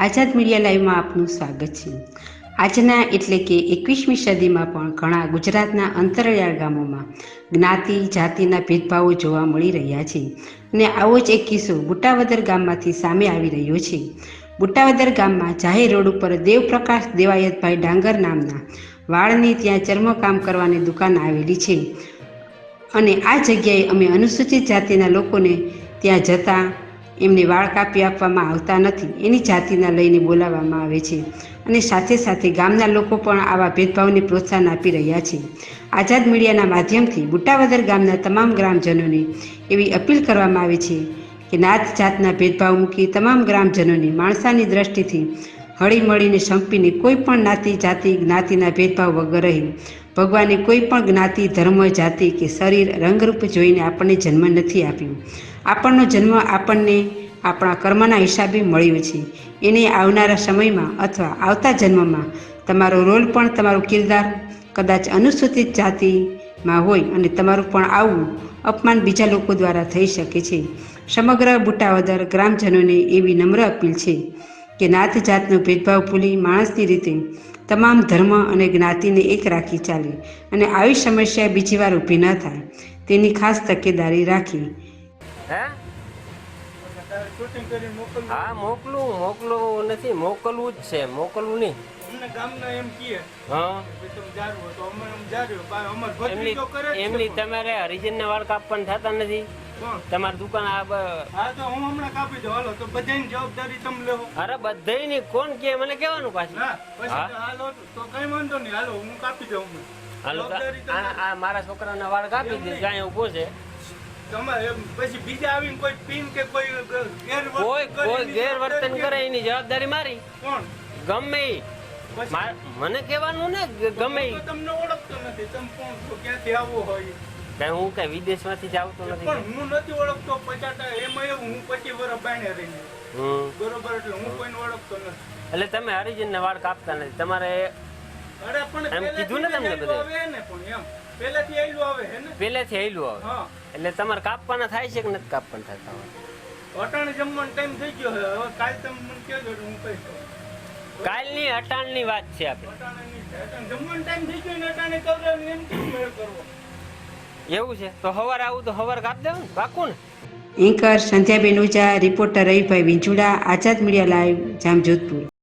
આઝાદ media લાઈવમાં આપનું સ્વાગત છે। આજના એટલે કે 21મી સદીમાં પણ ઘણા ગુજરાતના અંતરિયાળ ગામોમાં જ્ઞાતિ જાતિના ભેદભાવો જોવા મળી રહ્યા છે અને આવો જ એક કિસ્સો બુટાવદર ગામમાંથી સામે આવી રહ્યો છે। બુટાવદર ગામમાં જાહેર રોડ ઉપર દેવપ્રકાશ દેવાયતભાઈ ડાંગર નામના વાળની ત્યાં ચર્મકામ કરવાની દુકાન આવેલી છે અને આ જગ્યાએ અમે અનુસૂચિત જાતિના લોકોને ત્યાં જતા એમને વાળ કાપી આપવામાં આવતા નથી, એની જાતિના લઈને બોલાવવામાં આવે છે અને સાથે સાથે ગામના લોકો પણ આવા ભેદભાવને પ્રોત્સાહન આપી રહ્યા છે। આઝાદ મીડિયાના માધ્યમથી બુટાવદર ગામના તમામ ગ્રામજનોને એવી અપીલ કરવામાં આવે છે કે નાત જાતના ભેદભાવ મૂકી તમામ ગ્રામજનોને માણસાની દ્રષ્ટિથી હળીમળીને સંપીને કોઈ પણ નાતી જાતિ જ્ઞાતિના ભેદભાવ વગર રહે। ભગવાને કોઈ પણ જ્ઞાતિ ધર્મ જાતિ કે શરીર રંગરૂપ જોઈને આપણને જન્મ નથી આપ્યો। આપણનો જન્મ આપણને આપણા કર્મના હિસાબે મળ્યો છે। એને આવનારા સમયમાં અથવા આવતા જન્મમાં તમારો રોલ પણ તમારો કિરદાર કદાચ અનુસૂચિત જાતિમાં હોય અને તમારું પણ આવું અપમાન બીજા લોકો દ્વારા થઈ શકે છે। સમગ્ર બુટાવદર ગ્રામજનોને એવી નમ્ર અપીલ છે કે નાત જાતનો ભેદભાવ ભૂલી માણસની રીતે તમામ ધર્મ અને જ્ઞાતિને એક રાખી ચાલે અને આવી સમસ્યા બીજી વાર ઊભી ન થાય તેની ખાસ તકેદારી રાખી। હા મોકલું નથી, મોકલવું જ છે, મોકલવું નહીં। એમની તમારે હરિજન ના વાળ કાપવાના થતા નથી, તમારી દુકાન જવાબદારી તમે લેવો। અરે બધાની કોણ કે મને કેવાનું પાછું હું કાપી દઉં। આ મારા છોકરાના વાળ કાપી દે ગાય ઉભો છે, પછી બીજા આવીને કોઈ પીન કે કોઈ ગેરવર્તન કરે એની જવાબદારી મારી। કોણ ગમે મને કહેવાનું ને ગમે તમને ઓળખતો નથી, તમે કોણ છો, ક્યાંથી આવો હોય? કઈ હું કઈ વિદેશ માંથી જ આવતો નથી, પણ હું નથી ઓળખતો 50 એમાં એવું હું 25 વર્ષ બાણે રહી બરોબર, એટલે હું કોઈને ઓળખતો નથી। એટલે તમે હરિજન ના વાળ કાપતા નથી તમારે? અરે પણ એમ કીધું ને તમને બધે પહેલેથી આયલું આવે હે ને, પહેલેથી આયલું આવે એટલે તમારે કાપવાના થાય છે કે નથી કાપવાના થતા? અટાણે જમવાનો ટાઈમ થઈ ગયો છે, હવે કાલ તમે મને કહેજો હું કહી દઉં। કાલની અટાણની વાત છે આપણે, જમવાનો ટાઈમ થઈ ગયો ને અટાણે કરવાનું એમ કેમ મેળ કરવો? એવું છે તો સવારે આવું તો સવારે કાપ દેવું ને, પાકું ને। એન્કર સંધ્યાબેન ઓઝા, રિપોર્ટર રવિભાઈ વિંજુડા, આઝાદ મીડિયા લાઈવ, જામજોધપુર।